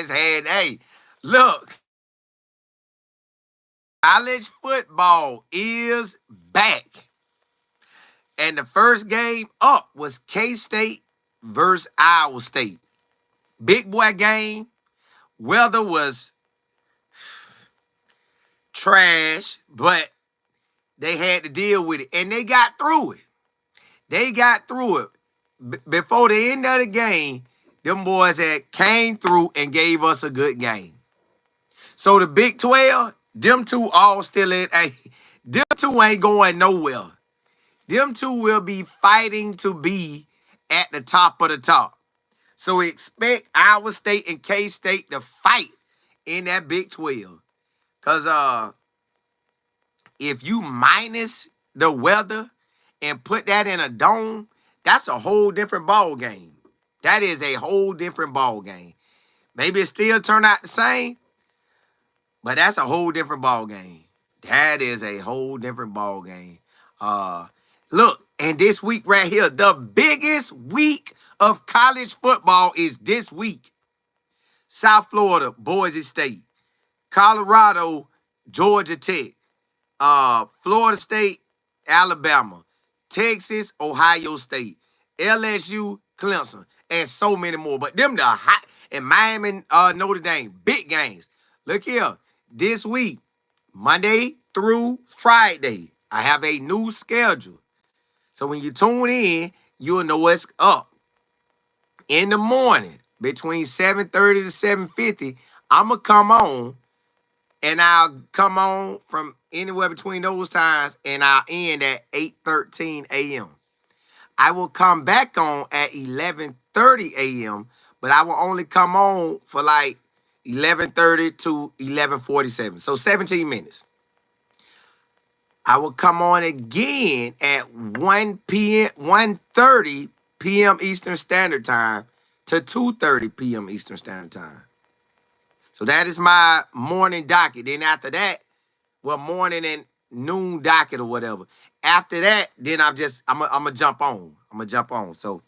just had, hey, look, college football is back. And the first game up was K-State versus Iowa State. Big boy game. Weather was trash, but they had to deal with it. And they got through it. They got through it. Before the end of the game, them boys had came through and gave us a good game. So the Big 12, them two all still in. Them two ain't going nowhere. Them two will be fighting to be at the top of the top. So expect Iowa State and K-State to fight in that Big 12. Because if you minus the weather and put that in a dome, that's a whole different ball game. That is a whole different ball game. Maybe it still turn out the same, but that's a whole different ball game. That is a whole different ball game. Look, and this week right here, the biggest week of college football is this week. South Florida, Boise State. Colorado, Georgia Tech. Florida State, Alabama. Texas, Ohio State. LSU, Clemson. And so many more. But them the hot, and Miami, Notre Dame. Big games. Look here. This week, Monday through Friday, I have a new schedule. So when you tune in, you'll know what's up. In the morning, between 7:30 to 7:50, I'm going to come on, and I'll come on from anywhere between those times, and I'll end at 8:13 a.m. I will come back on at 11:30 a.m., but I will only come on for like 11:30 to 11:47. So 17 minutes. I will come on again at 1:30 p.m. Eastern Standard Time to 2:30 p.m. Eastern Standard Time. So that is my morning docket. Then after that, well, morning and noon docket or whatever. After that, then I'm gonna jump on. I'm gonna jump on. So,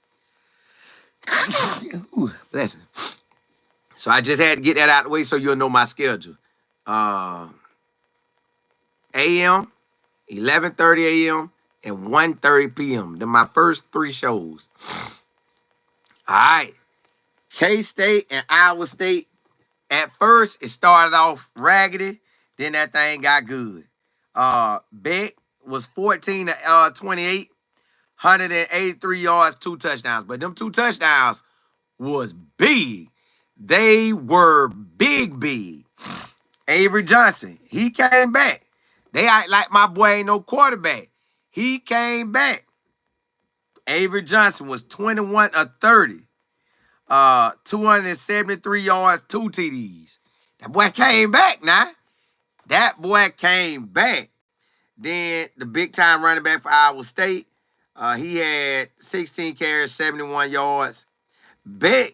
ooh, bless you. So I just had to get that out of the way so you'll know my schedule. AM, 11:30 a.m., and 1:30 p.m. They're my first three shows. All right. K-State and Iowa State. At first, it started off raggedy. Then that thing got good. Beck was 14 to 28, 183 yards, 2 touchdowns. But them 2 touchdowns was big. They were big. Avery Johnson, he came back. They act like my boy ain't no quarterback. He came back. Avery Johnson was 21 of 30. 273 yards, 2 TDs. That boy came back now. That boy came back. Then the big-time running back for Iowa State, he had 16 carries, 71 yards. Beck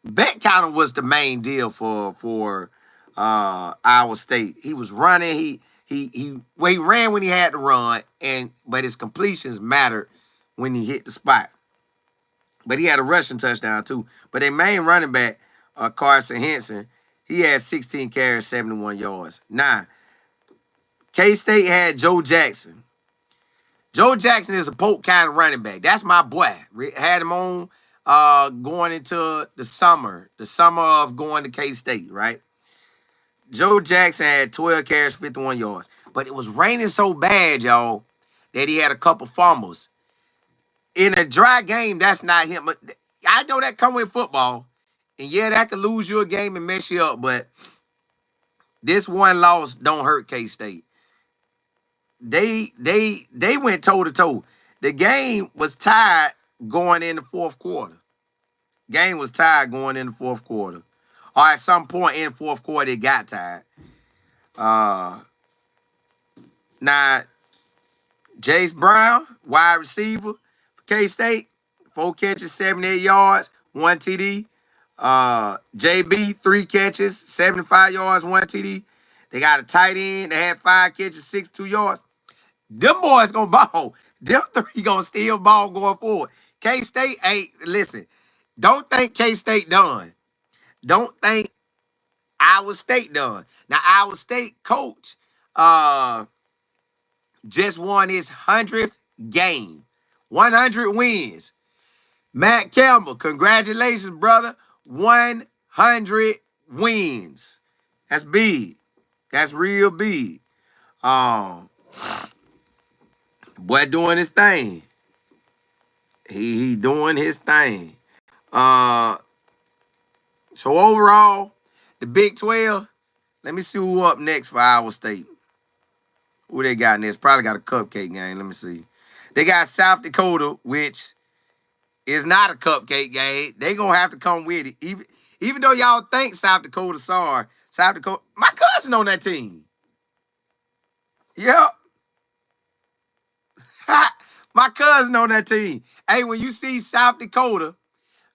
kind of was the main deal for Iowa State. He was running. He ran when he had to run, but his completions mattered when he hit the spot. But he had a rushing touchdown too. But their main running back, Carson Henson, he had 16 carries, 71 yards. Now, K-State had Joe Jackson. Joe Jackson is a poke kind of running back. That's my boy. Had him on going into the summer of going to K-State, right? Joe Jackson had 12 carries, 51 yards. But it was raining so bad, y'all, that he had a couple fumbles. In a dry game, that's not him. I know that come with football. And yeah, that could lose you a game and mess you up. But this one loss don't hurt K-State. They went toe-to-toe. The game was tied going in the fourth quarter. Game was tied going in the fourth quarter. Or at some point in the fourth quarter, it got tied. Now, Jace Brown, wide receiver, K-State, 4 catches, 78 yards, 1 TD. JB, 3 catches, 75 yards, 1 TD. They got a tight end. They had 5 catches, 62 yards. Them boys gonna ball. Them 3 gonna steal ball going forward. K-State ain't, listen, don't think K-State done. Don't think Iowa State done. Now, Iowa State coach just won his 100th game. 100 wins. Matt Campbell, congratulations, brother. 100 wins. That's big. That's real big. Boy doing his thing. He doing his thing. So overall, the Big 12, let me see who up next for Iowa State. Who they got next? Probably got a cupcake game. Let me see. They got South Dakota, which is not a cupcake game. They gonna have to come with it. Even though y'all think South Dakota sorry, South Dakota, my cousin on that team. Yep. My cousin on that team. Hey, when you see South Dakota,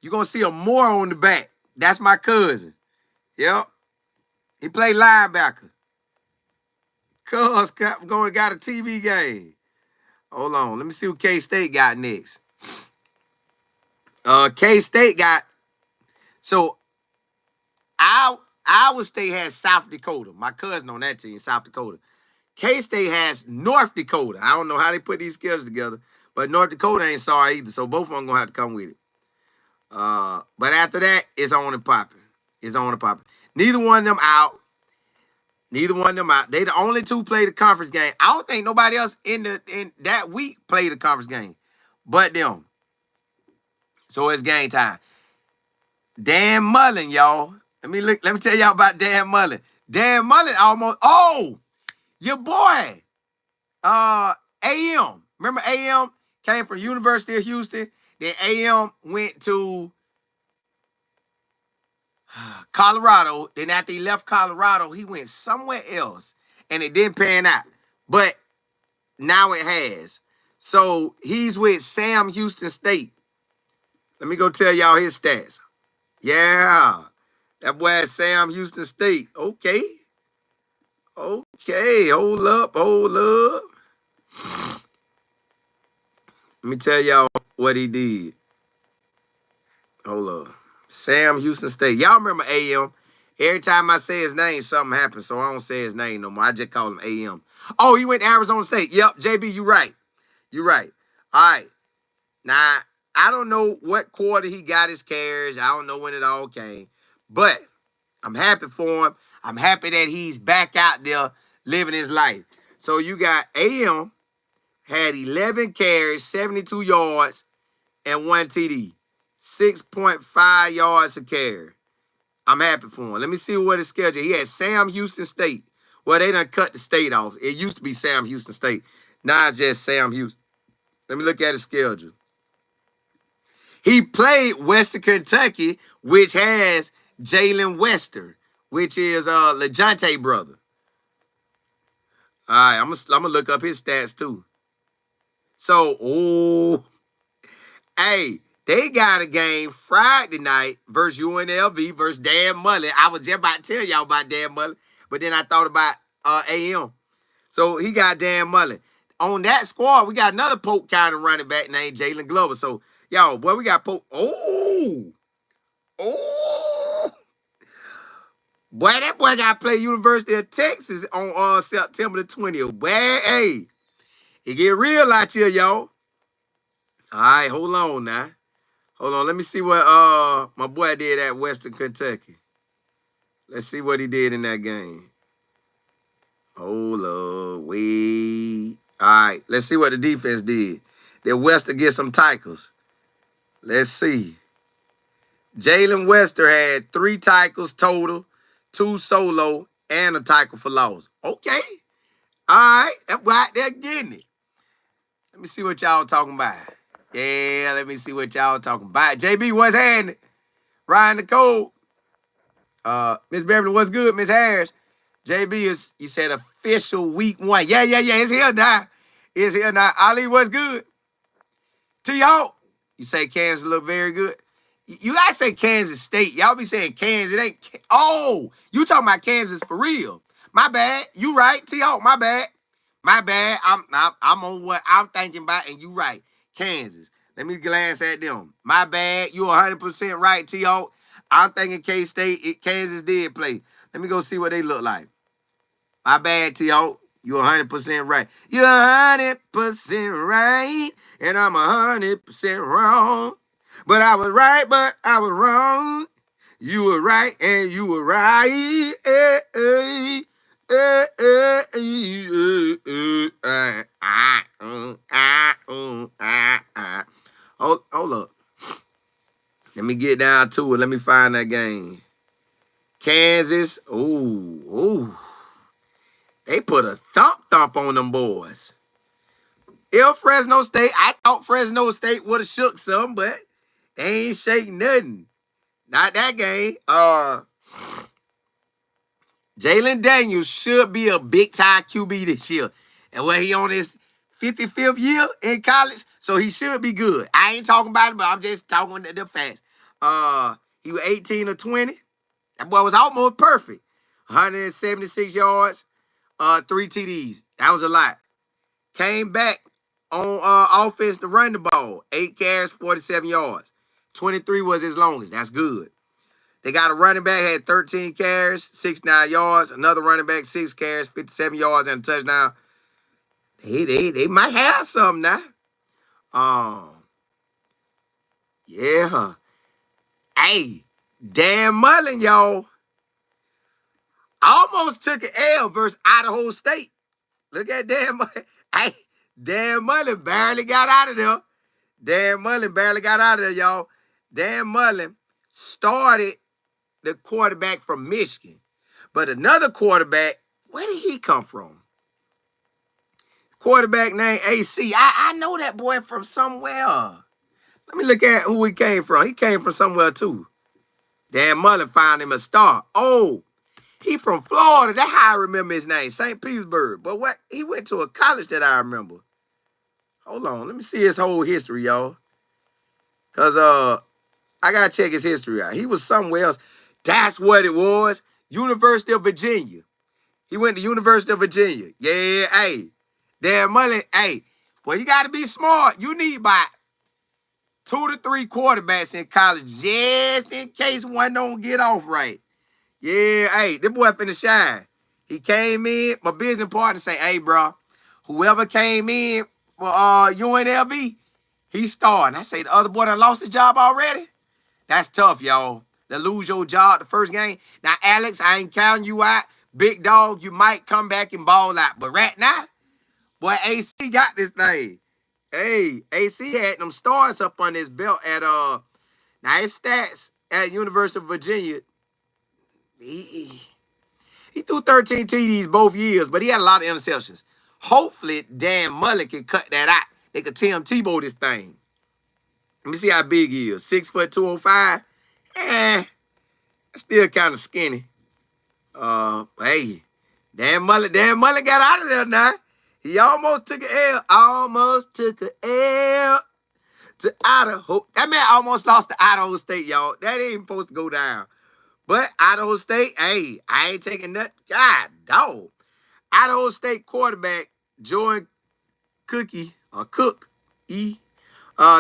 you're gonna see a more on the back. That's my cousin. Yep. He played linebacker. Cuz got a TV game. Hold on. Let me see who K-State got next. K-State got, so Iowa State has South Dakota. My cousin on that team, South Dakota. K-State has North Dakota. I don't know how they put these schedules together, but North Dakota ain't sorry either, so both of them gonna have to come with it. But after that, it's on and popping. It's on and popping. Neither one of them out. They the only two played the conference game. I don't think nobody else in that week played the conference game but them. So it's game time. Dan Mullen, y'all. Let me tell y'all about Dan Mullen. Dan Mullen your boy. AM. Remember AM came from University of Houston. Then AM went to Colorado. Then after he left Colorado, he went somewhere else. And it didn't pan out. But now it has. So he's with Sam Houston State. Let me go tell y'all his stats. Yeah. That boy at Sam Houston State. Okay. Hold up. Let me tell y'all what he did. Hold up. Sam Houston State. Y'all remember AM? Every time I say his name, something happens, so I don't say his name no more. I just call him AM. Oh, he went to Arizona State. Yep, JB, you right. You right. All right. Now, I don't know what quarter he got his carriage. I don't know when it all came. But I'm happy for him. I'm happy that he's back out there living his life. So you got AM had 11 carries, 72 yards, and 1 TD. 6.5 yards a carry. I'm happy for him. Let me see what his schedule. He had Sam Houston State. Well, they done cut the state off. It used to be Sam Houston State. Now it's just Sam Houston. Let me look at his schedule. He played Western Kentucky, which has Jalen Wester, which is LeJounte brother. All right, I'm gonna look up his stats too. So, hey, they got a game Friday night versus UNLV versus Dan Mullen. I was just about to tell y'all about Dan Mullen, but then I thought about AM. So he got Dan Mullen. On that squad, we got another Polk County running back named Jalen Glover. So, yo, boy, we got Polk. Oh. Boy, that boy got to play University of Texas on September the 20th. Boy, hey, it get real out here, y'all. All right, hold on now. Hold on, let me see what my boy did at Western Kentucky. Let's see what he did in that game. Hold up, wait. All right, let's see what the defense did. Did Wester get some tackles? Let's see. Jalen Wester had 3 tackles total, 2 solo, and a tackle for loss. Okay. All right. That's right there getting it. Let me see what y'all talking about. Yeah, let me see what y'all talking about. JB, what's happening? Ryan the Code. Miss Beverly, what's good? Miss Harris. JB is, you said official week 1. Yeah. It's here now. Ali, what's good? T.O. You say Kansas look very good. You guys say Kansas State. Y'all be saying Kansas. It ain't. Oh, you talking about Kansas for real. My bad. You right, T.O. My bad. I'm on what I'm thinking about, and you right. Kansas. Let me glance at them. My bad. You 100% right, T.O. I'm thinking K-State, Kansas did play. Let me go see what they look like. My bad, T.O. You 100% right. You're 100% right, and I'm 100% wrong. But I was right, but I was wrong. You were right, and you were right. Hold up. Let me get down to it. Let me find that game. Kansas. Ooh. They put a thump on them boys. Fresno State, I thought Fresno State would have shook some, but they ain't shaking nothing. Not that game. Jalen Daniels should be a big-time QB this year. And when he on his 55th year in college, so he should be good. I ain't talking about it, but I'm just talking the facts. He was 18 or 20. That boy was almost perfect. 176 yards, 3 TDs. That was a lot. Came back on offense to run the ball. 8 carries, 47 yards. 23 was his longest. That's good. They got a running back, had 13 carries, 69 yards. Another running back, 6 carries, 57 yards, and a touchdown. They might have something now. Yeah. Hey, Dan Mullen, y'all, almost took an L versus Idaho State. Look at Dan Mullen. Hey, Dan Mullen barely got out of there. Dan Mullen barely got out of there, y'all. Dan Mullen started the quarterback from Michigan. But another quarterback, where did he come from? Quarterback named AC. I know that boy from somewhere. Let me look at who he came from. He came from somewhere too. Dan Mullen found him a star. Oh, he from Florida. That's how I remember his name, St. Petersburg. But what? He went to a college that I remember. Hold on. Let me see his whole history, y'all. Because I got to check his history out. He was somewhere else. That's what it was. University of Virginia. He went to University of Virginia. Yeah, hey. Dan Mullen, hey. Well, you got to be smart. You need about 2 to 3 quarterbacks in college just in case one don't get off right. Yeah, hey, this boy finna shine. He came in, my business partner say, hey, bro, whoever came in for UNLV, he started. I say, the other boy done lost his job already? That's tough, y'all. To lose your job the first game. Now, Alex, I ain't counting you out. Big dog, you might come back and ball out. But right now, boy, AC got this thing. Hey, AC had them stars up on his belt at now his stats at University of Virginia. He threw 13 TDs both years, but he had a lot of interceptions. Hopefully, Dan Mullen can cut that out. They could Tim Tebow this thing. Let me see how big he is. 6 foot 205. Still kind of skinny. Hey, Dan Mullen got out of there now. He almost took an L. Almost took an L to Idaho. That man almost lost to Idaho State, y'all. That ain't supposed to go down. But Idaho State, hey, I ain't taking nothing. God, dog. Idaho State quarterback Jordan Cook,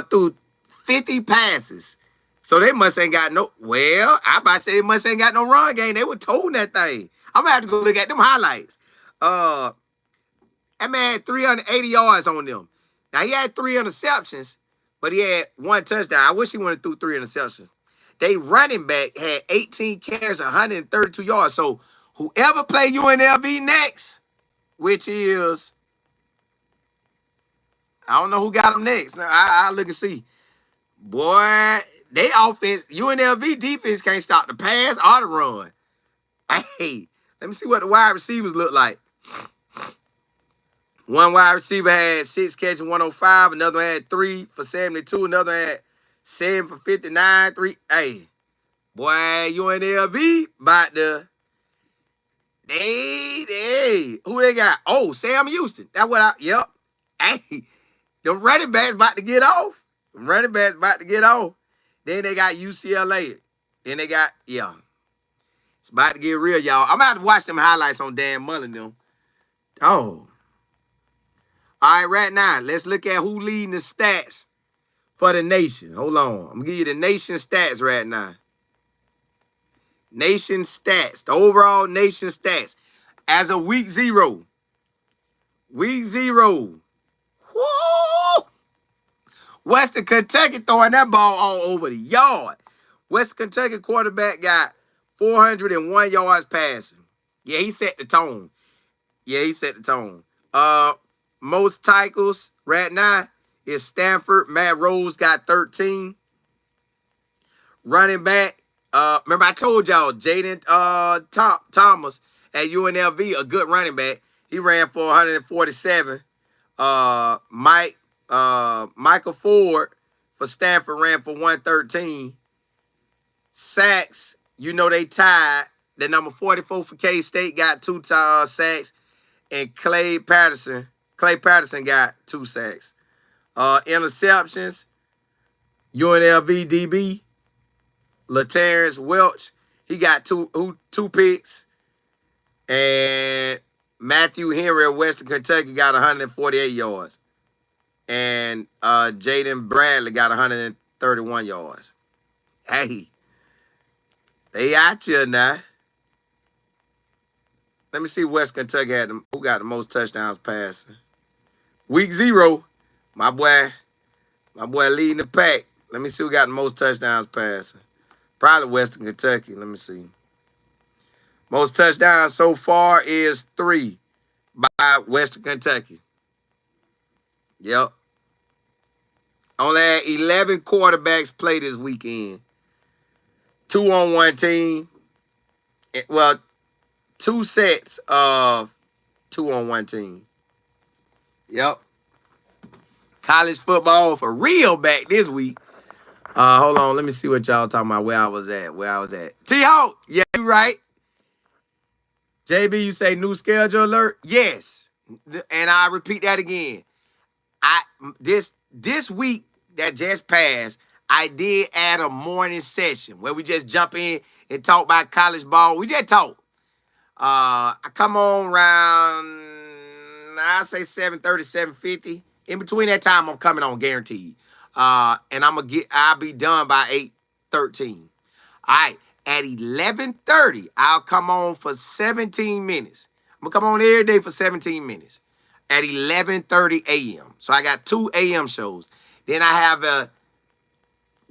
threw 50 passes. So they must ain't got no, well, I about to say they must ain't got no run game. They were toting that thing. I'm going to have to go look at them highlights. That man had 380 yards on them. Now, he had 3 interceptions, but he had 1 touchdown. I wish he would have threw 3 interceptions. They running back had 18 carries, 132 yards. So whoever play UNLV next, which is, I don't know who got them next. Now, I'll look and see. Boy, they offense, UNLV defense can't stop the pass or the run. Hey, let me see what the wide receivers look like. One wide receiver had 6 catches, 105. Another had 3 for 72. Another had 7 for 59. 3. Hey, boy, UNLV about to. Who they got? Oh, Sam Houston. That's what yep. Hey, them running backs about to get off. Then they got UCLA. Then they got, yeah. It's about to get real, y'all. I'm about to watch them highlights on Dan Mullen, them. Oh. All right, right now, let's look at who leading the stats for the nation. Hold on. I'm going to give you the nation stats right now. Nation stats. The overall nation stats. As of week 0. Week 0. Woo! Western Kentucky throwing that ball all over the yard. Western Kentucky quarterback got 401 yards passing. Yeah, he set the tone. Most tackles right now is Stanford. Matt Rose got 13. Running back. Remember I told y'all Jaden Thomas at UNLV, a good running back. He ran for 147. Michael Ford for Stanford ran for 113. Sacks, they tied. The number 44 for K-State got 2 sacks. And Clay Patterson got 2 sacks. Interceptions, UNLV DB, LaTerrence Welch, he got two picks. And Matthew Henry of Western Kentucky got 148 yards. And Jaden Bradley got 131 yards. Hey, they out here now. Let me see West Kentucky who got the most touchdowns passing. Week 0, my boy leading the pack. Let me see who got the most touchdowns passing. Probably Western Kentucky. Let me see. Most touchdowns so far is 3 by Western Kentucky. Yep. Only had 11 quarterbacks play this weekend. 2 on one team. Well, 2 sets of 2 on one team. Yep. College football for real back this week. Hold on. Let me see what y'all talking about. Where I was at. T-Hawk. Yeah, you right. JB, you say new schedule alert? Yes. And I repeat that again. This week that just passed, I did add a morning session where we just jump in and talk about college ball. We just talk. I come on around, I say 7:30, 7:50. In between that time, I'm coming on guaranteed. And I'll be done by 8:13. All right. At 11:30, I'll come on for 17 minutes. I'm going to come on every day for 17 minutes at 11:30 a.m. So I got 2 a.m. shows. Then I have a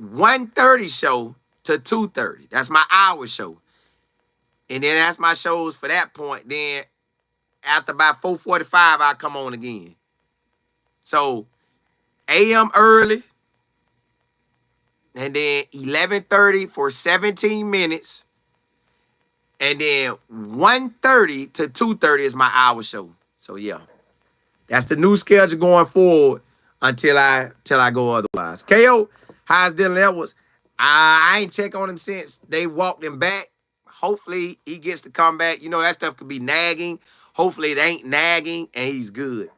1:30 show to 2:30. That's my hour show. And then that's my shows for that point. Then after about 4:45, I'll come on again. So a.m. early. And then 11:30 for 17 minutes. And then 1:30 to 2:30 is my hour show. So, yeah. That's the new schedule going forward until I go otherwise. KO, how's Dylan Edwards? I ain't check on him since they walked him back. Hopefully, he gets to come back. That stuff could be nagging. Hopefully, it ain't nagging, and he's good.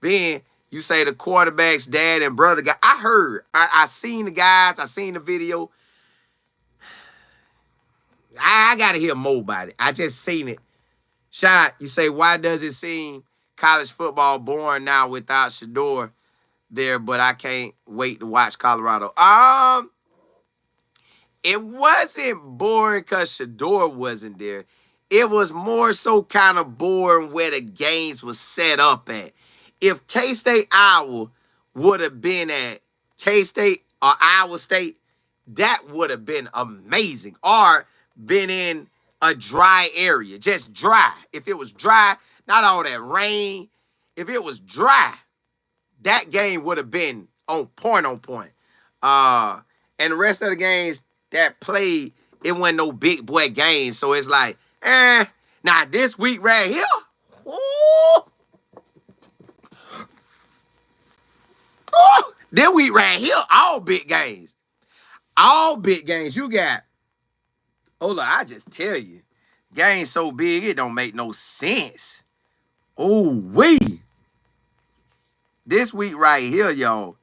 Then you say the quarterback's dad and brother guy. I heard. I seen the guys. I seen the video. I got to hear more about it. I just seen it. Shot, you say, why does it seem college football boring now without Shador there, but I can't wait to watch Colorado? It wasn't boring because Shador wasn't there. It was more so kind of boring where the games was set up at. If K-State Iowa would have been at K-State or Iowa State, that would have been amazing. Or been in a dry area, just dry. If it was dry, not all that rain. If it was dry, that game would have been on point. And the rest of the games that played, it wasn't no big boy games. So it's like, now this week right here, this week right here, all big games. All big games. You got, hold on, I just tell you, game so big, it don't make no sense. Oh, wee. This week right here, y'all.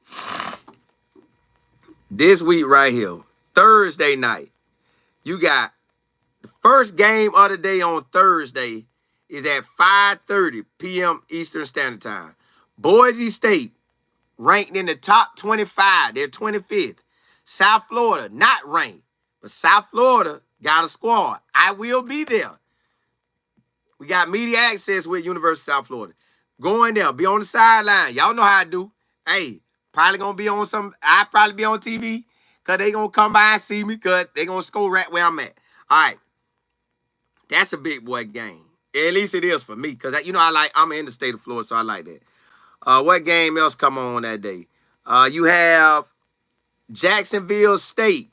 This week right here, Thursday night, you got the first game of the day on Thursday is at 5:30 p.m. Eastern Standard Time. Boise State, ranked in the top 25. They're 25th. South Florida, not ranked. But South Florida, Got a squad. I will be there. We got media access with University of South Florida. Go in there. Be on the sideline. Y'all know how I do. Hey, probably going to be on I probably be on TV because they going to come by and see me because they going to score right where I'm at. All right. That's a big boy game. At least it is for me because, I'm in the state of Florida, so I like that. What game else come on that day? You have Jacksonville State.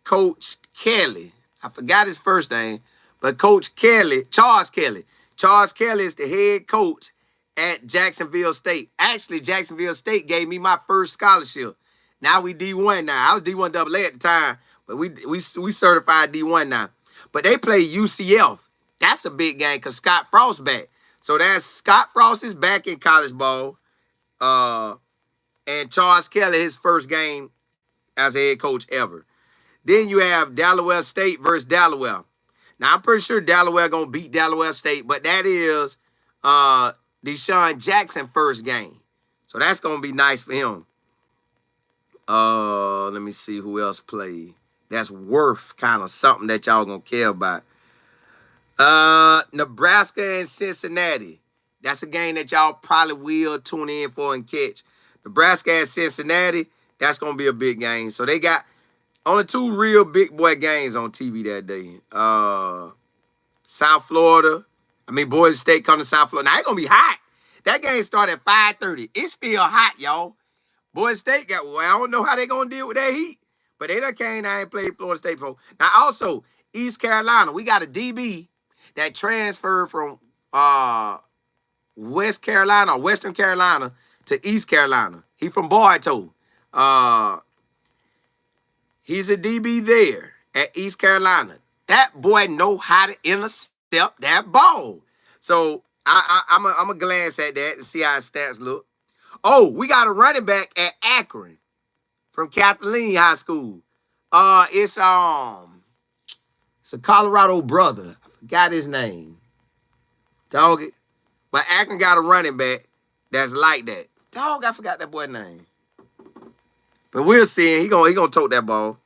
Coach Kelly. I forgot his first name, but Coach Kelly, Charles Kelly. Charles Kelly is the head coach at Jacksonville State. Actually, Jacksonville State gave me my first scholarship. Now we D1 now. I was D1 AA at the time, but we certified D1 now. But they play UCF. That's a big game because Scott Frost back. So that's Scott Frost is back in college ball. And Charles Kelly, his first game as a head coach ever. Then you have Delaware State versus Delaware. Now, I'm pretty sure Delaware going to beat Delaware State, but that is Deshaun Jackson first game. So that's going to be nice for him. Let me see who else played. That's worth kind of something that y'all going to care about. Nebraska and Cincinnati. That's a game that y'all probably will tune in for and catch. Nebraska and Cincinnati, that's going to be a big game. So they got only two real big boy games on TV that day. South Florida. Boise State come to South Florida. Now, it's going to be hot. That game started at 5:30. It's still hot, y'all. Boise State I don't know how they going to deal with that heat. But they done came down and played Florida State before. Now, also, East Carolina. We got a DB that transferred from West Carolina or Western Carolina to East Carolina. He from Bartow. He's a DB there at East Carolina. That boy know how to intercept that ball. So I'm a glance at that and see how his stats look. Oh, we got a running back at Akron from Kathleen High School. It's a Colorado brother. I forgot his name. Dog it. But Akron got a running back that's like that. Dog, I forgot that boy's name. But we'll see. He gonna tote that ball.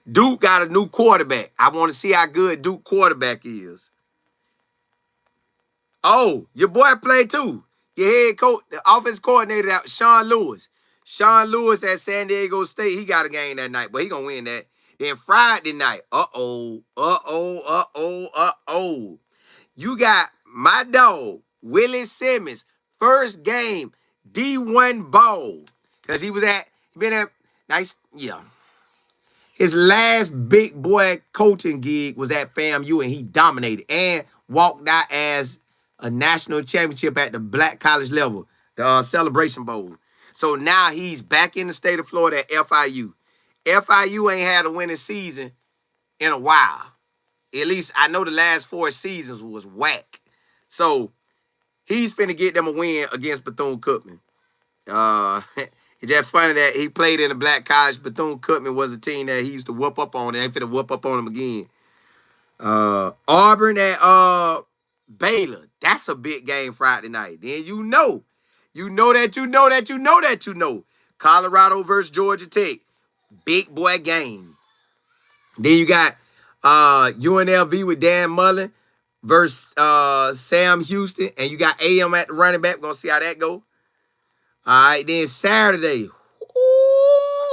Duke got a new quarterback. I want to see how good Duke quarterback is. Oh, your boy played too. Your head coach, the offense coordinator, Sean Lewis. Sean Lewis at San Diego State. He got a game that night, but he gonna win that. Then Friday night, you got my dog, Willie Simmons, first game, D1 ball. Because he been at nice, yeah. His last big boy coaching gig was at FAMU, and he dominated and walked out as a national championship at the black college level, the Celebration Bowl. So now he's back in the state of Florida at FIU. FIU ain't had a winning season in a while. At least I know the last 4 seasons was whack. So he's finna get them a win against Bethune-Cookman. It's just funny that he played in a black college. Bethune-Cookman was a team that he used to whoop up on. They ain't finna whoop up on him again. Auburn at Baylor. That's a big game Friday night. Then you know. Colorado versus Georgia Tech. Big boy game. Then you got UNLV with Dan Mullen versus Sam Houston. And you got AM at the running back. We're going to see how that go. All right, then Saturday.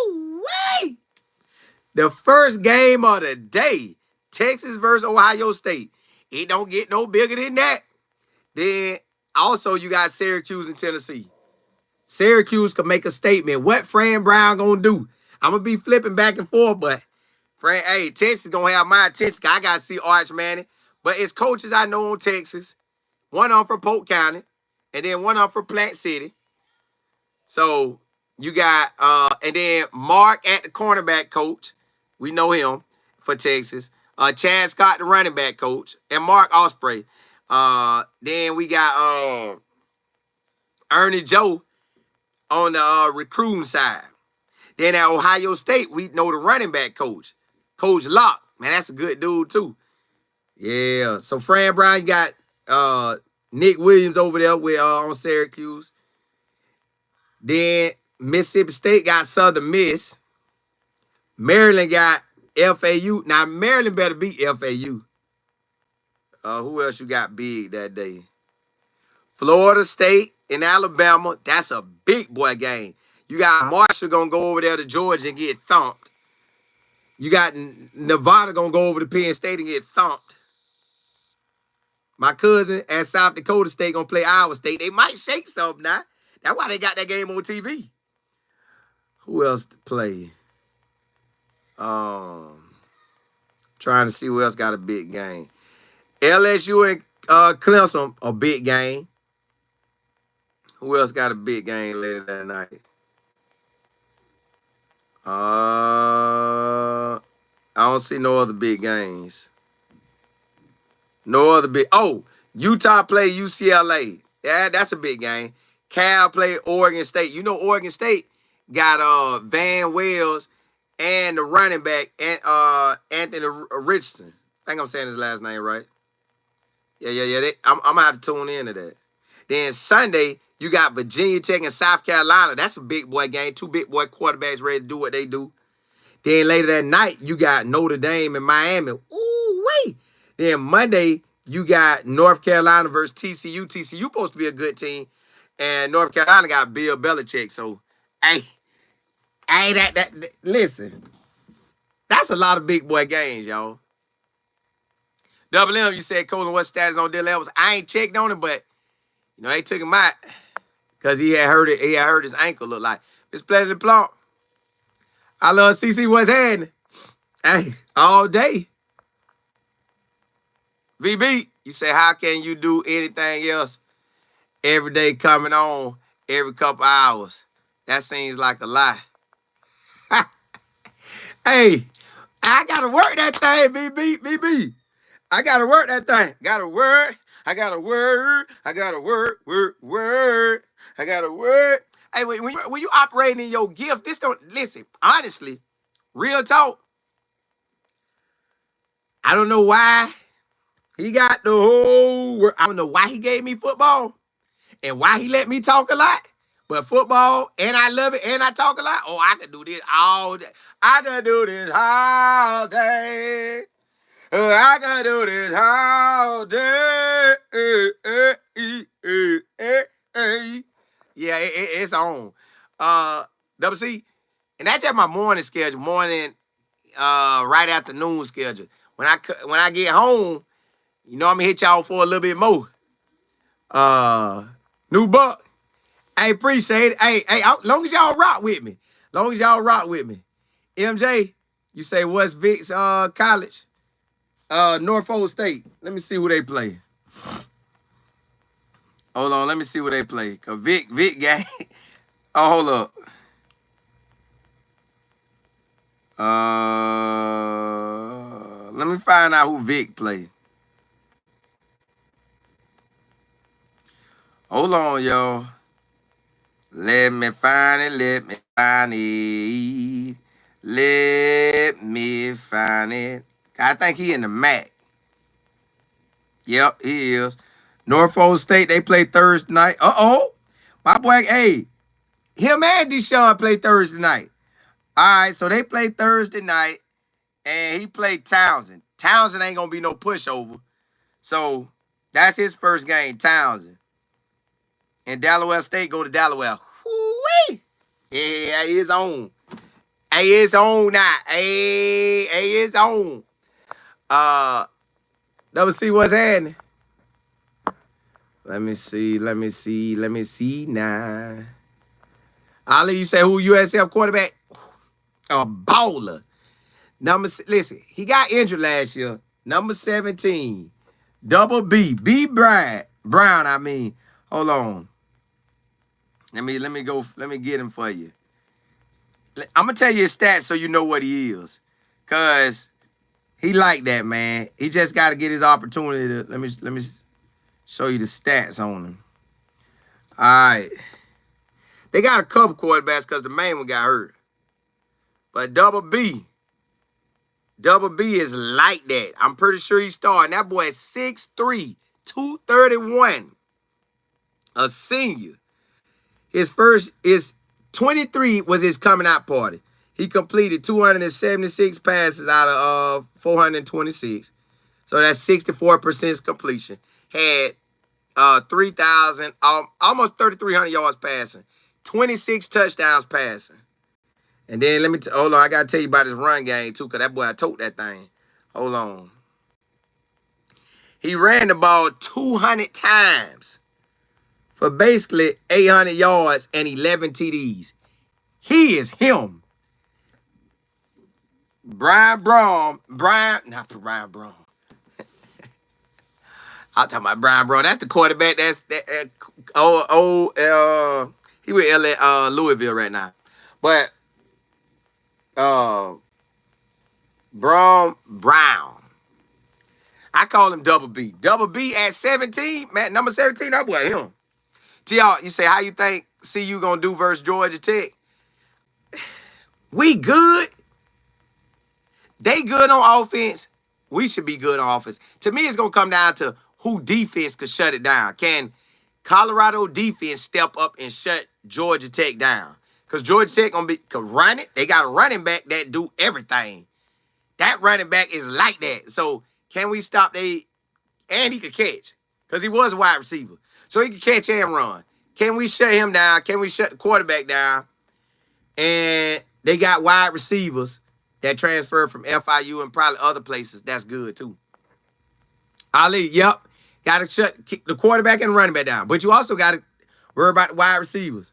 Ooh-wee. The first game of the day. Texas versus Ohio State. It don't get no bigger than that. Then also you got Syracuse and Tennessee. Syracuse could make a statement. What Fran Brown gonna do? I'm gonna be flipping back and forth, but Texas gonna have my attention. I gotta see Arch Manning. But it's coaches I know on Texas. One on from Polk County, and then one on from Plant City. So you got and then Mark at the cornerback coach. We know him for Texas. Chad Scott, the running back coach, and Mark Osprey. Then we got Ernie Joe on the recruiting side. Then at Ohio State, we know the running back coach, Coach Locke. Man, that's a good dude too. Yeah. So Fran Brown, you got Nick Williams over there with on Syracuse. Then Mississippi State got Southern Miss. Maryland got FAU. Now, Maryland better beat FAU. Who else you got big that day? Florida State and Alabama. That's a big boy game. You got Marshall going to go over there to Georgia and get thumped. You got Nevada going to go over to Penn State and get thumped. My cousin at South Dakota State going to play Iowa State. They might shake something now. That's why they got that game on TV. Who else to play? Trying to see who else got a big game. LSU and Clemson, a big game. Who else got a big game later that night? I don't see no other big games. No other big. Oh, Utah play UCLA. Yeah, that's a big game. Cal play Oregon State. You know Oregon State got Van Wells and the running back and Anthony Richardson. I think I'm saying his last name right. Yeah. I'm gonna have to tune into that. Then Sunday, you got Virginia Tech and South Carolina. That's a big boy game. Two big boy quarterbacks ready to do what they do. Then later that night, you got Notre Dame and Miami. Ooh, wait. Then Monday, you got North Carolina versus TCU. TCU supposed to be a good team. And North Carolina got Bill Belichick. So, hey, listen. That's a lot of big boy games, y'all. Double M, you said, Colin, what status on Dylan Evans? I ain't checked on him, but, you know, they took him out because he had hurt it. He had hurt his ankle, look like. Miss Pleasant Plump. I love CC. What's happening? Hey, all day. VB, you say, how can you do anything else every day coming on every couple hours? That seems like a lie. Hey, I got to work that thing, VB. I got to work that thing. Got to work. I got to work. I got to work. I got to work. Hey, when you operating in your gift, this don't, listen, honestly, real talk, I don't know why he got the whole world. I don't know why he gave me football and why he let me talk a lot. But football, and I love it, and I talk a lot. Oh, I could do this all day. I could do this all day. I could do this all day. Yeah, it's on. Double C, and that's just my morning schedule. Morning, right afternoon schedule. When I get home, you know I'm gonna hit y'all for a little bit more. New buck. I appreciate it. Hey, long as y'all rock with me. MJ, you say what's Vic's college? Norfolk State. Let me see who they play. Hold on, let me see who they play. Cause Vic gang. Oh, hold up. Let me find out who Vic play. Hold on, y'all. Let me find it. Let me find it. I think he in the MAC. Yep, he is. Norfolk State, they play Thursday night. Uh-oh. My boy, hey, him and Deshaun play Thursday night. All right, so they play Thursday night, and he played Townsend. Townsend ain't going to be no pushover. So that's his first game, Townsend. And Delaware State go to Delaware. Woo-wee. Yeah, he is on. Hey, it's on now. Hey, it's on. Let me see what's happening. Let me see now. Ali, you say who USF quarterback? A baller. Listen, he got injured last year. Number 17. Double B. B. Brown, I mean. Hold on. Let me get him for you. I'm gonna tell you his stats so you know what he is. Cause he like that, man. He just gotta get his opportunity to let me show you the stats on him. All right. They got a couple quarterbacks because the main one got hurt. But Double B is like that. I'm pretty sure he's starting. That boy is 6'3", 231. A senior. His 23 was his coming out party. He completed 276 passes out of 426. So that's 64% completion. Had 3,000, almost 3,300 yards passing. 26 touchdowns passing. And then hold on, I got to tell you about his run game too, because that boy, I told that thing. Hold on. He ran the ball 200 times for basically 800 yards and 11 TDs. He is him. Not Brian Brown. I'm talking about Brian Brown. That's the quarterback. That's he with Louisville right now. But Brown. I call him Double B. Double B at 17, man, number 17, that boy him. Y'all, you say, how you think CU gonna do versus Georgia Tech? We good. They good on offense. We should be good on offense. To me, it's gonna come down to who defense could shut it down. Can Colorado defense step up and shut Georgia Tech down? Because Georgia Tech could run it. They got a running back that do everything. That running back is like that. So can we stop and he could catch. Because he was a wide receiver. So he could catch and run. Can we shut him down? Can we shut the quarterback down? And they got wide receivers that transferred from FIU and probably other places. That's good too. Ali, yep. Got to shut the quarterback and running back down. But you also got to worry about the wide receivers.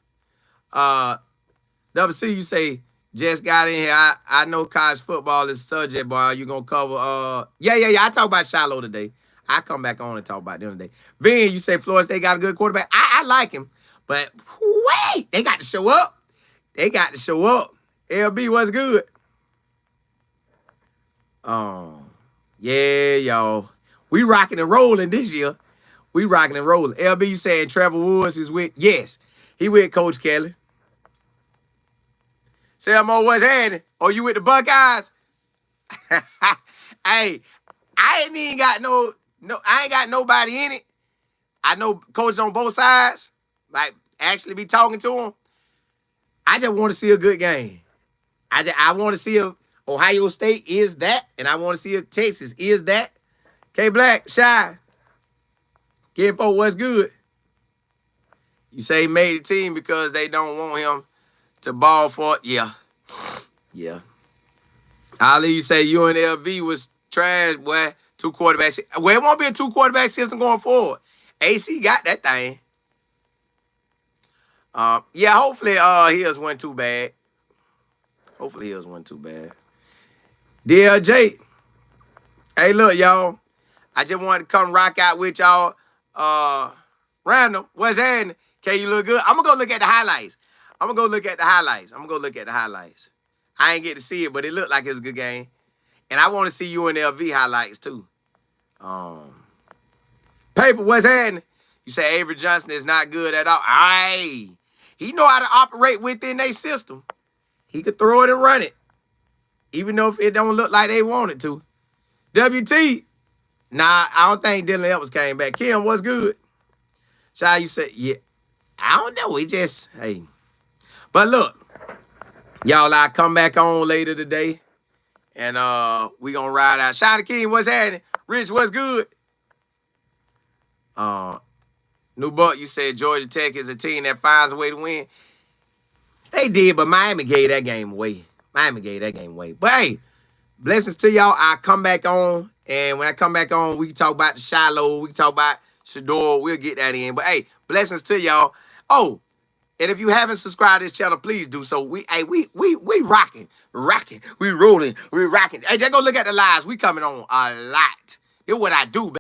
WC, you say, just got in here. I know college football is subject, boy. You going to cover... Yeah. I talk about Shiloh today. I come back on and talk about them today. Ben, you say Florida State got a good quarterback. I like him. But wait, they got to show up. LB, what's good? Yeah, y'all. We rocking and rolling this year. LB, you saying Trevor Woods is with... Yes, he with Coach Kelly. Selmo, what's happening? Oh, you with the Buckeyes? Hey, I ain't got nobody in it. I know coaches on both sides. Like, actually be talking to them. I just want to see a good game. I want to see if Ohio State is that, and I want to see if Texas is that. K Black, Shy. Kinfo, what's good? You say he made the team because they don't want him to ball for it. Yeah. Ali, you say UNLV was trash, boy. 2 quarterbacks. Well, it won't be a 2 quarterback system going forward. AC got that thing. Yeah, hopefully his wasn't too bad. DLJ. Hey, look, y'all. I just wanted to come rock out with y'all. Random. What's happening? Can you look good? I'm going to go look at the highlights. I ain't get to see it, but it looked like it was a good game. And I want to see UNLV highlights, too. Paper, what's happening? You say Avery Johnson is not good at all. He know how to operate within their system. He could throw it and run it. Even though if it don't look like they want it to. WT. Nah, I don't think Dylan Edwards came back. Kim, what's good? Shy, you said, yeah. I don't know. Hey. But look, y'all, I come back on later today. And we gonna ride out. Shy the King, what's happening? Rich, what's good? New Buck, you said Georgia Tech is a team that finds a way to win. They did, but Miami gave that game away. But hey, blessings to y'all. I come back on, and when I come back on, we can talk about the Shiloh. We can talk about Shador. We'll get that in. But hey, blessings to y'all. Oh, and if you haven't subscribed to this channel, please do so. We rocking. We rolling. We rocking. Hey, just go look at the lives. We coming on a lot. It's what I do, baby.